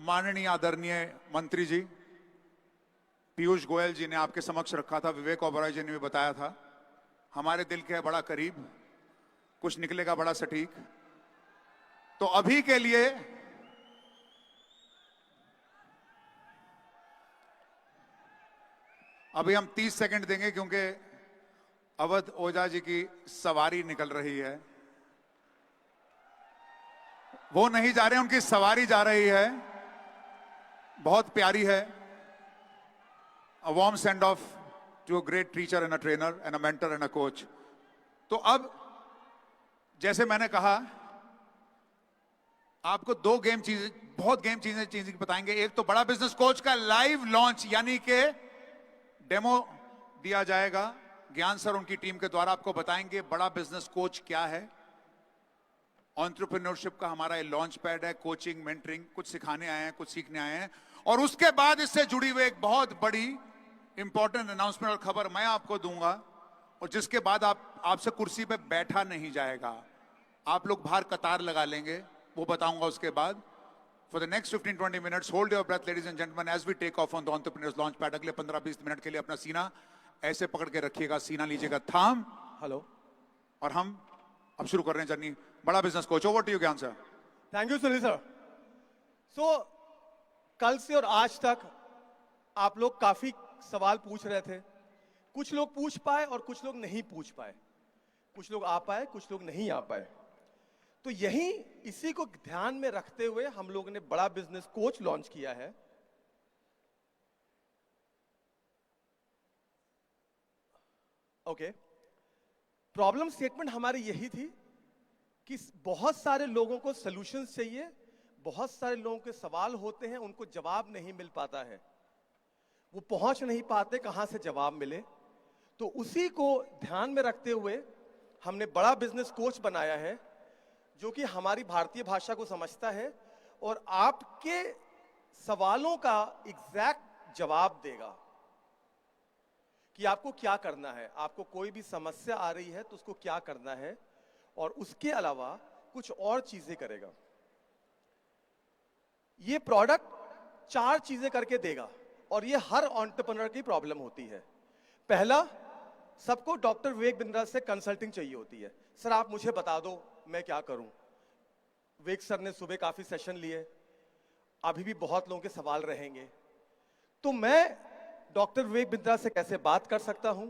माननीय आदरणीय मंत्री जी, पीयूष गोयल जी ने आपके समक्ष रखा था, विवेक ओबरॉय जी ने भी बताया था, हमारे दिल के बड़ा करीब, कुछ निकलेगा बड़ा सटीक। तो अभी के लिए अभी हम 30 सेकंड देंगे क्योंकि अवध ओझा जी की सवारी निकल रही है। वो नहीं जा रहे, उनकी सवारी जा रही है, बहुत प्यारी है। A warm send off to a great teacher and a trainer and a mentor and a coach. तो अब जैसे मैंने कहा, आपको दो बहुत गेम चीजें बताएंगे। एक तो बड़ा बिजनेस कोच का लाइव लॉन्च, यानी कि डेमो दिया जाएगा। ज्ञान सर उनकी टीम के द्वारा आपको बताएंगे बड़ा बिजनेस कोच क्या है। एंटरप्रेन्योरशिप का हमारा ये लॉन्च पैड है, कोचिंग, मेंटरिंग, कुछ सिखाने आए हैं, कुछ सीखने आए हैं। और उसके बाद इससे जुड़ी हुई एक बहुत बड़ी इंपॉर्टेंट अनाउंसमेंट और खबर मैं आपको दूंगा, और जिसके बाद आपसे कुर्सी पे बैठा नहीं जाएगा, आप लोग बाहर कतार लगा लेंगे, वो बताऊंगा उसके बाद। For the next 15-20 minutes hold your breath ladies and gentlemen as we take off on the entrepreneurs launch pad. अगले 15-20 मिनट के लिए अपना सीना ऐसे पकड़ के रखिएगा, सीना लीजिएगा थाम। हेलो, और हम अब शुरू कर रहे हैं जर्नी बड़ा business coach. Over to you Gyan sir. Thank you Sunil sir. So कल से और आज तक आप लोग काफी सवाल पूछ रहे थे। कुछ लोग पूछ पाए और कुछ लोग नहीं पूछ पाए, कुछ लोग आ पाए, कुछ लोग नहीं आ पाए। तो यही इसी को ध्यान में रखते हुए हम लोग ने बड़ा बिजनेस कोच लॉन्च किया है। ओके, प्रॉब्लम स्टेटमेंट हमारी यही थी कि बहुत सारे लोगों को सॉल्यूशंस चाहिए, बहुत सारे लोगों के सवाल होते हैं, उनको जवाब नहीं मिल पाता है, वो पहुंच नहीं पाते कहां से जवाब मिले। तो उसी को ध्यान में रखते हुए हमने बड़ा बिजनेस कोच बनाया है, जो कि हमारी भारतीय भाषा को समझता है और आपके सवालों का एग्जैक्ट जवाब देगा कि आपको क्या करना है। आपको कोई भी समस्या आ रही है तो उसको क्या करना है, और उसके अलावा कुछ और चीजें करेगा। ये प्रोडक्ट 4 चीजें करके देगा, और ये हर एंटरप्रेन्योर की प्रॉब्लम होती है। पहला, सबको डॉक्टर विवेक बिंद्रा से कंसल्टिंग चाहिए होती है। सर आप मुझे बता दो मैं क्या करूं। विवेक सर ने सुबह काफी सेशन लिए, अभी भी बहुत लोगों के सवाल रहेंगे, तो मैं डॉक्टर विवेक बिंद्रा से कैसे बात कर सकता हूं,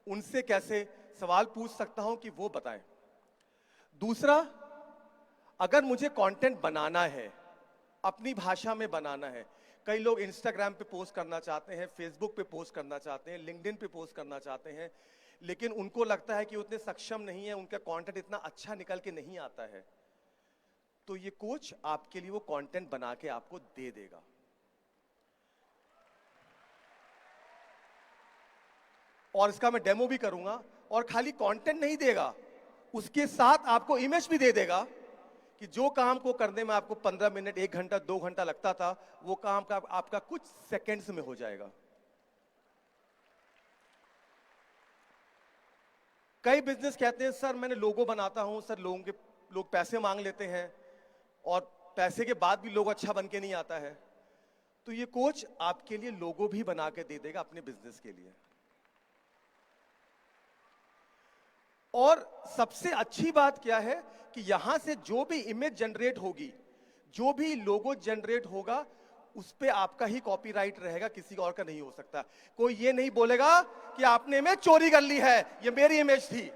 उनसे कैसे सवाल पूछ सकता हूं कि वो बताएं। दूसरा, अगर मुझे कंटेंट बनाना है, अपनी भाषा में बनाना है, कई लोग इंस्टाग्राम पे पोस्ट करना चाहते हैं, फेसबुक पे पोस्ट करना चाहते हैं, लिंक्डइन पे पोस्ट करना चाहते हैं, लेकिन उनको लगता है कि उतने सक्षम नहीं है, उनका कंटेंट इतना अच्छा निकल के नहीं आता है, तो ये कोच आपके लिए वो कंटेंट बना के आपको दे देगा। और इसका मैं डेमो भी करूंगा। और खाली कंटेंट नहीं देगा, उसके साथ आपको इमेज भी दे देगा कि जो काम को करने में आपको 15 मिनट, 1 घंटा, 2 घंटा लगता था, वो काम का आपका कुछ सेकंड्स में हो जाएगा। कई बिजनेस कहते हैं सर मैंने लोगो बनाता हूं, सर लोग पैसे मांग लेते हैं, और पैसे के बाद भी लोगो अच्छा बन के नहीं आता है। तो ये कोच आपके लिए लोगो भी बना के दे देगा अपने बिजनेस के लिए। और सबसे अच्छी बात क्या है कि यहां से जो भी इमेज जनरेट होगी, जो भी लोगो जनरेट होगा, उस पे आपका ही कॉपीराइट रहेगा, किसी और का नहीं हो सकता। कोई ये नहीं बोलेगा कि आपने इमेज चोरी कर ली है, ये मेरी इमेज थी।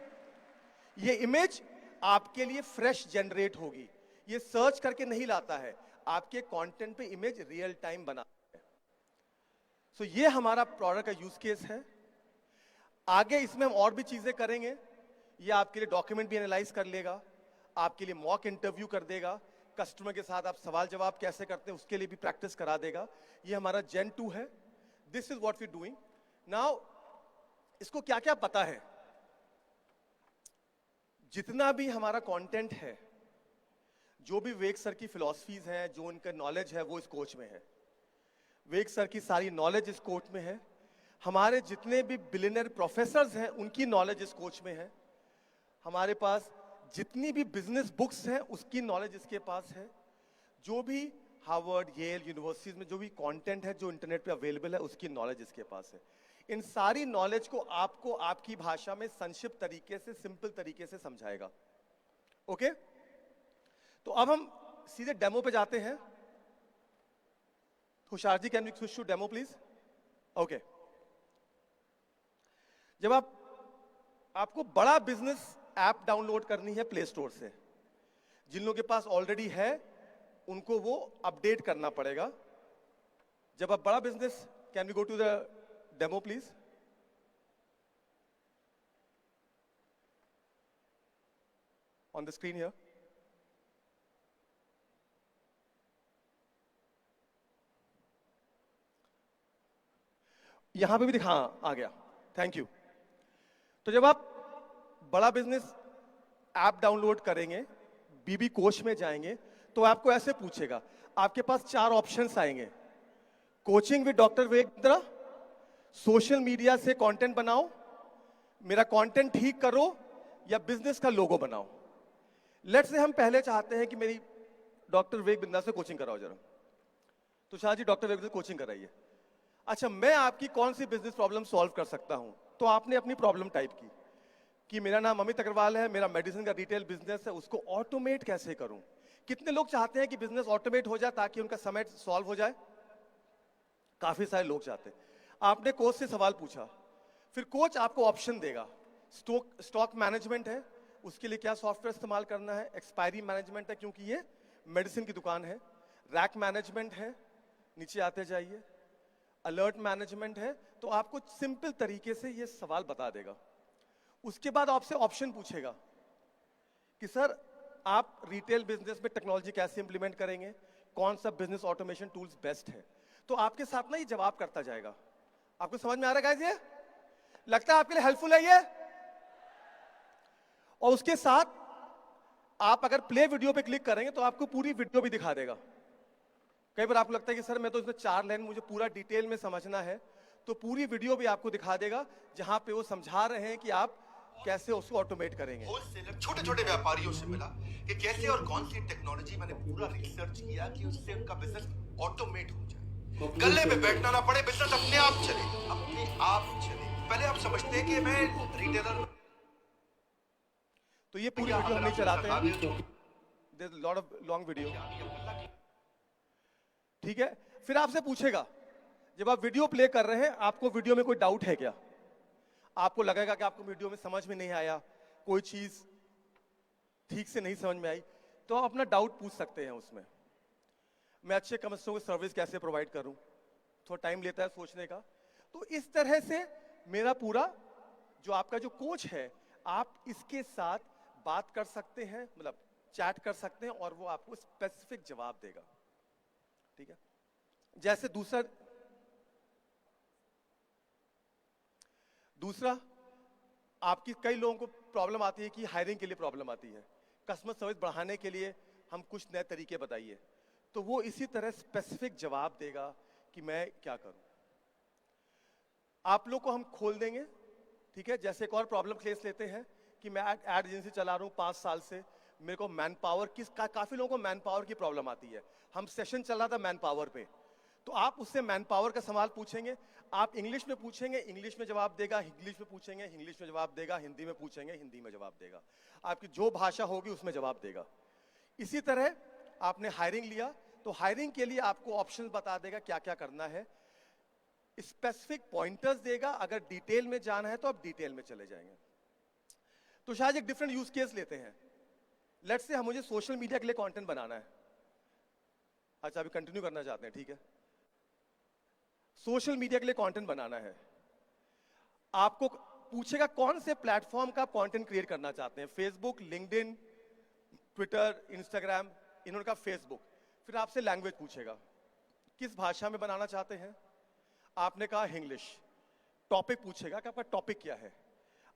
ये इमेज आपके लिए फ्रेश जनरेट होगी, ये सर्च करके नहीं लाता है, आपके कंटेंट पे इमेज रियल टाइम बनाता है। सो ये हमारा प्रोडक्ट का यूज केस है। आगे इसमें हम और भी चीजें करेंगे। ये आपके लिए डॉक्यूमेंट भी एनालाइज कर लेगा, आपके लिए मॉक इंटरव्यू कर देगा, कस्टमर के साथ आप सवाल जवाब कैसे करते हैं उसके लिए भी प्रैक्टिस करा देगा। ये हमारा Gen 2 है। This is what we doing now. इसको क्या क्या पता है, जितना भी हमारा कंटेंट है, जो भी विवेक सर की फिलॉसफीज हैं, जो उनका नॉलेज है, वो इस कोच में है। विवेक सर की सारी नॉलेज इस कोच में है। हमारे जितने भी बिलियनर प्रोफेसर्स हैं, उनकी नॉलेज इस कोच में है। हमारे पास जितनी भी बिजनेस बुक्स हैं, उसकी नॉलेज इसके पास है। जो भी हार्वर्ड, येल यूनिवर्सिटीज में जो भी कंटेंट है जो इंटरनेट पे अवेलेबल है, उसकी नॉलेज इसके पास है। इन सारी नॉलेज को आपको आपकी भाषा में संक्षिप्त तरीके से, सिंपल तरीके से समझाएगा। ओके, तो अब हम सीधे डेमो पे जाते हैं। Tushar ji, can we switch to demo please? Okay, जब आपको बड़ा बिजनेस ऐप डाउनलोड करनी है प्ले स्टोर से, जिन लोगों के पास ऑलरेडी है उनको वो अपडेट करना पड़ेगा। जब आप बड़ा business, can we go to the demo please? On the screen here. यहां पे भी दिखा, आ गया, थैंक यू। तो जब आप बड़ा बिजनेस ऐप डाउनलोड करेंगे, बीबी कोच में जाएंगे, तो आपको ऐसे पूछेगा, आपके पास 4 ऑप्शंस आएंगे। Coaching with doctor Vivek Bindra, social media से कंटेंट बनाओ, मेरा कंटेंट ठीक करो, या बिजनेस का लोगो बनाओ। लेट्स से हम पहले चाहते हैं कि मेरी डॉक्टर विवेक बिंद्रा से कोचिंग कराओ जरा। तो शाह जी, डॉक्टर विवेक से कोचिंग कराइए। अच्छा, मैं आपकी कौन सी बिजनेस प्रॉब्लम सॉल्व कर सकता हूं? तो आपने अपनी प्रॉब्लम टाइप की कि मेरा नाम अमित अग्रवाल है, मेरा मेडिसिन का रिटेल बिजनेस है, उसको ऑटोमेट कैसे करूं? कितने लोग चाहते हैं कि बिजनेस ऑटोमेट हो जाए ताकि उनका समय सॉल्व हो जाए? काफी सारे लोग चाहते हैं। आपने कोच से सवाल पूछा, फिर कोच आपको ऑप्शन देगा। स्टॉक मैनेजमेंट है, उसके लिए क्या सॉफ्टवेयर इस्तेमाल करना है। एक्सपायरी मैनेजमेंट है, क्योंकि ये मेडिसिन की दुकान है। रैक मैनेजमेंट है, नीचे आते जाइए। अलर्ट मैनेजमेंट है, तो आपको सिंपल तरीके से ये सवाल बता देगा। उसके बाद आपसे ऑप्शन पूछेगा कि सर आप रिटेल बिजनेस में टेक्नोलॉजी कैसे इंप्लीमेंट करेंगे, कौन सा बिजनेस ऑटोमेशन टूल्स बेस्ट है। तो आपके साथ ना ये जवाब करता जाएगा। आपको समझ में आ रहा है गाइस? ये लगता है आपके लिए हेल्पफुल है ये? और उसके साथ आप अगर प्ले वीडियो पे क्लिक करेंगे तो आपको पूरी वीडियो भी दिखा देगा। कई बार आपको लगता है कि सर मैं तो इसमें 4 लाइन मुझे पूरा डिटेल में समझना है, तो पूरी वीडियो भी आपको दिखा देगा जहां पे वो समझा रहे हैं कि आप कैसे उसको ऑटोमेट करेंगे। होलसेलर छोटे छोटे व्यापारियों से मिला कि कैसे और कौन सी टेक्नोलॉजी, मैंने पूरा रिसर्च किया कि उससे उनका बिजनेस ऑटोमेट हो जाए, गले पे बैठना ना पड़े, बिजनेस अपने आप चले, अपने आप चले। पहले आप समझते हैं कि मैं रिटेलर, तो ये पूरी वीडियो हम नहीं चलाते हैं, there is lot of long video. ठीक है, फिर आपसे पूछेगा, जब आप वीडियो प्ले कर रहे हैं, आपको वीडियो में कोई डाउट है क्या? आपको लगेगा कि आपको वीडियो में समझ में नहीं आया, कोई चीज ठीक से नहीं समझ में आई, तो आप अपना डाउट पूछ सकते हैं उसमें। मैं अच्छे कस्टमर को सर्विस कैसे प्रोवाइड करूं, थोड़ा टाइम लेता है सोचने का। तो इस तरह से मेरा पूरा जो आपका जो कोच है, आप इसके साथ बात कर सकते हैं, मतलब चैट कर सकते हैं, और वो आपको स्पेसिफिक जवाब देगा। ठीक है, जैसे दूसरा आपकी कई लोगों को प्रॉब्लम आती है कि हायरिंग के लिए प्रॉब्लम आती है, कस्टमर सर्विस बढ़ाने के लिए हम कुछ नए तरीके बताइए, तो वो इसी तरह स्पेसिफिक जवाब देगा कि मैं क्या करूं। आप लोग को हम खोल देंगे। ठीक है, जैसे एक और प्रॉब्लम केस लेते हैं कि मैं एड एजेंसी चला रहा हूं 5 साल से, मेरे को मैन पावर काफी लोगों को मैन पावर की प्रॉब्लम आती है। हम सेशन चल रहा था मैन पावर पे, तो आप उससे मैन पावर का सवाल पूछेंगे, आप इंग्लिश में पूछेंगे, इंग्लिश में जवाब देगा, इंग्लिश में पूछेंगे, इंग्लिश में जवाब देगा, हिंदी में पूछेंगे, हिंदी में जवाब देगा। आपकी जो भाषा होगी उसमें जवाब देगा। इसी तरह आपने हायरिंग लिया, तो हायरिंग के लिए आपको ऑप्शंस बता देगा क्या क्या करना है, स्पेसिफिक पॉइंटर्स देगा। अगर डिटेल में जाना है तो आप डिटेल में चले जाएंगे। तो शायद एक डिफरेंट यूज केस लेते हैं। लेट्स से हम मुझे सोशल मीडिया के लिए कंटेंट बनाना है। अच्छा, अभी कंटिन्यू करना चाहते हैं, ठीक है। सोशल मीडिया के लिए कंटेंट बनाना है, आपको पूछेगा कौन से प्लेटफॉर्म का कंटेंट क्रिएट करना चाहते हैं, फेसबुक, लिंक्डइन, ट्विटर, इंस्टाग्राम। इन्होंने कहा फेसबुक। फिर आपसे लैंग्वेज पूछेगा, किस भाषा में बनाना चाहते हैं, आपने कहा इंग्लिश। टॉपिक पूछेगा कि आपका टॉपिक क्या है।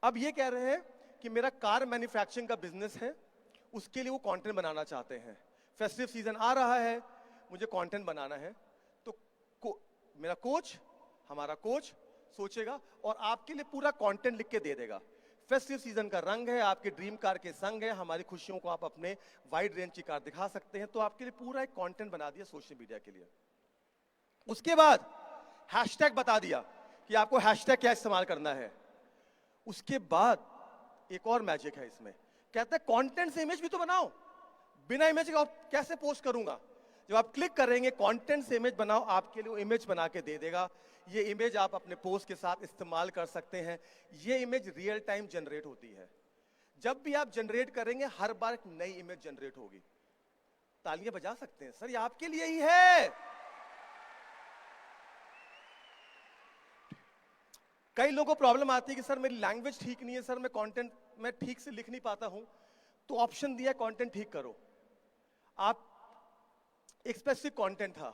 अब ये कह रहे हैं कि मेरा कार मैन्युफैक्चरिंग का बिजनेस है, उसके लिए वो कंटेंट बनाना चाहते हैं, फेस्टिव सीजन आ रहा है, मुझे कंटेंट बनाना है। तो हमारा कोच सोचेगा और आपके लिए पूरा कंटेंट लिख के दे देगा। फेस्टिव सीजन का रंग है, आपके ड्रीम कार के संग है, हमारी खुशियों को आप अपने वाइड रेंज की कार दिखा सकते हैं। तो आपके लिए पूरा एक कंटेंट बना दिया सोशल मीडिया के लिए। उसके बाद हैशटैग बता दिया कि आपको हैशटैग क्या इस्तेमाल करना है। उसके बाद एक और मैजिक है इसमें, कहते हैं कंटेंट से इमेज भी तो बनाओ। बिना इमेज के आप कैसे पोस्ट करूंगा? जब आप क्लिक करेंगे कंटेंट से इमेज बनाओ, आपके लिए इमेज बना के दे देगा। ये इमेज आप अपने पोस्ट के साथ इस्तेमाल कर सकते हैं। ये इमेज रियल टाइम जनरेट होती है। जब भी आप जनरेट करेंगे हर बार एक नई इमेज जनरेट होगी। तालियां बजा सकते हैं सर, ये आपके लिए ही है। कई लोगों को प्रॉब्लम आती है कि सर मेरी लैंग्वेज ठीक नहीं है, सर मैं कंटेंट मैं ठीक से लिख नहीं पाता हूं। तो ऑप्शन दिया कंटेंट ठीक करो। आप एक स्पेसिफिक कंटेंट था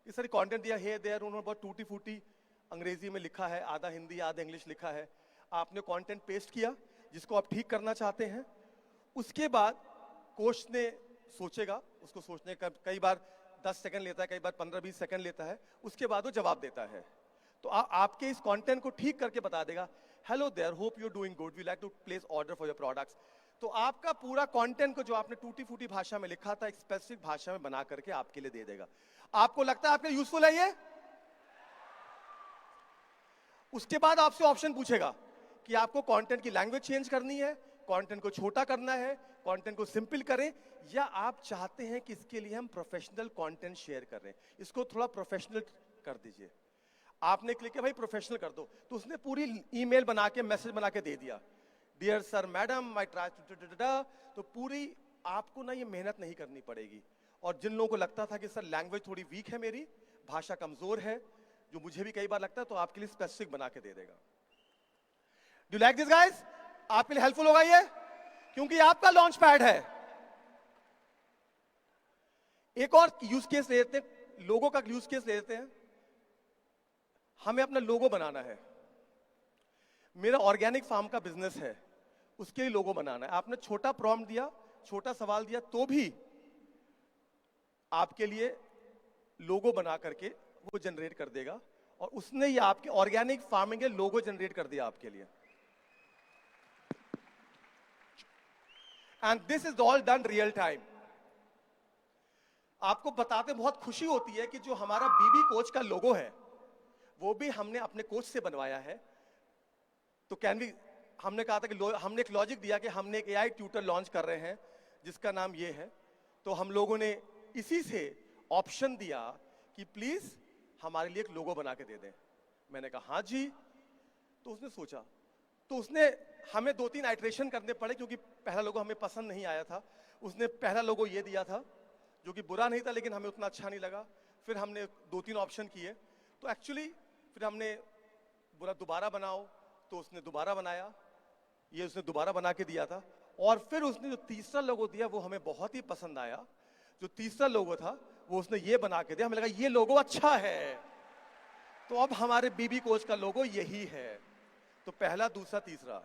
कि सर कंटेंट दिया है देयर, उन्होंने बहुत टूटी फूटी अंग्रेजी में लिखा है, आधा हिंदी आधा इंग्लिश लिखा है। आपने कंटेंट पेस्ट किया जिसको आप ठीक करना चाहते हैं। उसके बाद कोच ने सोचेगा, उसको सोचने का कई बार 10 सेकंड लेता है, कई बार 15-20 सेकंड लेता है। उसके बाद वो जवाब देता है। तो आपके इस कंटेंट को ठीक करके बता देगा, hello there, hope you doing good, we like to place order for your products. तो आपका पूरा कंटेंट को जो आपने टूटी फूटी भाषा में लिखा था, एक स्पेसिफिक भाषा में बना करके आपके लिए दे देगा। आपको लगता है आपके यूजफुल है ये? उसके बाद आपसे ऑप्शन पूछेगा कि आपको कंटेंट की लैंग्वेज चेंज करनी है, कंटेंट को छोटा करना है, कंटेंट को सिंपल करें, या आप चाहते हैं कि इसके लिए हम प्रोफेशनल कंटेंट शेयर करें, इसको थोड़ा प्रोफेशनल कर दीजिए। आपने क्लिक किया भाई प्रोफेशनल कर दो, तो उसने पूरी ईमेल बना के मैसेज बना के दे दिया, डियर सर मैडम माई ट्राई। तो पूरी आपको ना ये मेहनत नहीं करनी पड़ेगी। और जिन लोगों को लगता था कि सर लैंग्वेज थोड़ी वीक है मेरी, भाषा कमजोर है, जो मुझे भी कई बार लगता है, तो आपके लिए स्पेसिफिक बना के दे देगा। Do like this guys? आपके लिए हेल्पफुल होगा ये, क्योंकि आपका लॉन्च पैड है। एक और यूज केस ले लेते हैं, लोगों का यूज केस ले लेते हैं। हमें अपना लोगो बनाना है। मेरा ऑर्गेनिक फार्म का बिजनेस है, उसके लिए लोगो बनाना है। आपने छोटा प्रॉम्प्ट दिया, छोटा सवाल दिया, तो भी आपके लिए लोगो बना करके वो जनरेट कर देगा। और उसने ये आपके ऑर्गेनिक फार्मिंग के लोगो जनरेट कर दिया आपके लिए। And this is all done real time. आपको बताते बहुत खुशी होती है कि जो हमारा बीबी कोच का लोगो है, वो भी हमने अपने कोच से बनवाया है। तो कैन वी, हमने कहा था कि हमने एक लॉजिक दिया कि हमने एक एआई ट्यूटर लॉन्च कर रहे हैं जिसका नाम ये है। तो हम लोगों ने इसी से ऑप्शन दिया कि प्लीज हमारे लिए एक लोगो बना के दे दें। मैंने कहा हाँ जी। तो उसने सोचा, तो उसने हमें 2-3 आइट्रेशन करने पड़े, क्योंकि पहला लोगो हमें पसंद नहीं आया था। उसने पहला लोगो ये दिया था जो कि बुरा नहीं था, लेकिन हमें उतना अच्छा नहीं लगा। फिर हमने 2-3 ऑप्शन किए, तो एक्चुअली फिर हमने बोला दोबारा बनाओ, तो उसने दोबारा बनाया, ये उसने दोबारा बना के दिया था। और फिर उसने जो तीसरा लोगो दिया वो हमें बहुत ही पसंद आया। जो तीसरा लोगो था वो उसने ये बना के दिया, हमें लगा ये लोगो अच्छा है। तो अब हमारे बीबी कोच का लोगो यही है। तो पहला, दूसरा, तीसरा।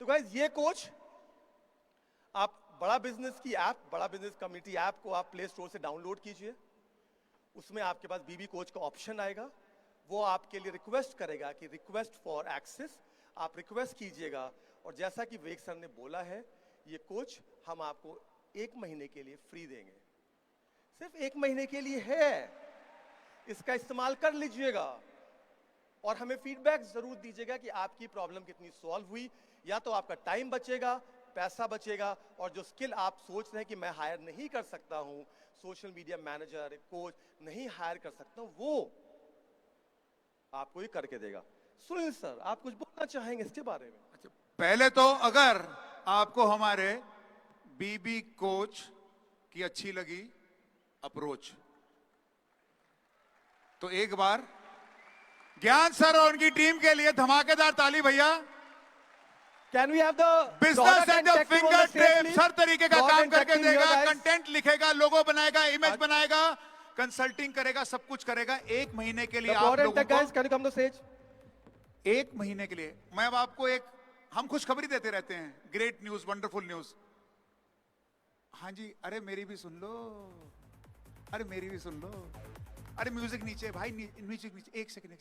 तो गाइस ये कोच, आप बड़ा बिजनेस की ऐप, बड़ा बिजनेस कम्युनिटी ऐप को आप प्ले स्टोर से डाउनलोड कीजिए। उसमें आपके पास बीबी कोच का ऑप्शन आएगा। वो आपके लिए रिक्वेस्ट करेगा कि रिक्वेस्ट फॉर एक्सेस, आप रिक्वेस्ट कीजिएगा। और जैसा कि विवेक सर ने बोला है, ये कोच हम आपको 1 महीने के लिए फ्री देंगे। सिर्फ 1 महीने के लिए है, इसका इस्तेमाल कर लीजिएगा। और हमें फीडबैक जरूर दीजिएगा कि आपकी प्रॉब्लम कितनी सॉल्व हुई। या तो आपका टाइम बचेगा, पैसा बचेगा, और जो स्किल आप सोच रहे हैं कि मैं हायर नहीं कर सकता हूं, सोशल मीडिया मैनेजर, कोच नहीं हायर कर सकता हूं, वो आपको ही करके देगा। सुनील सर, आप कुछ बोलना चाहेंगे इसके बारे में? अच्छा, पहले तो अगर आपको हमारे बीबी कोच की अच्छी लगी अप्रोच, तो एक बार ज्ञान सर और उनकी टीम के लिए धमाकेदार ताली भैया। Can we have the business at the finger tips, हर तरीके का काम करके देगा। कंटेंट लिखेगा, लोगो बनाएगा, इमेज बनाएगा, कंसल्टिंग करेगा, सब कुछ करेगा। 1 महीने के लिए आप लोगों को, 1 महीने के लिए मैं अब आपको हम खुशखबरी देते रहते हैं, ग्रेट न्यूज, वंडरफुल न्यूज। हाँ जी, अरे मेरी भी सुन लो, अरे मेरी भी सुन लो। अरे म्यूजिक नीचे भाई, म्यूजिक नीचे। एक सेकंड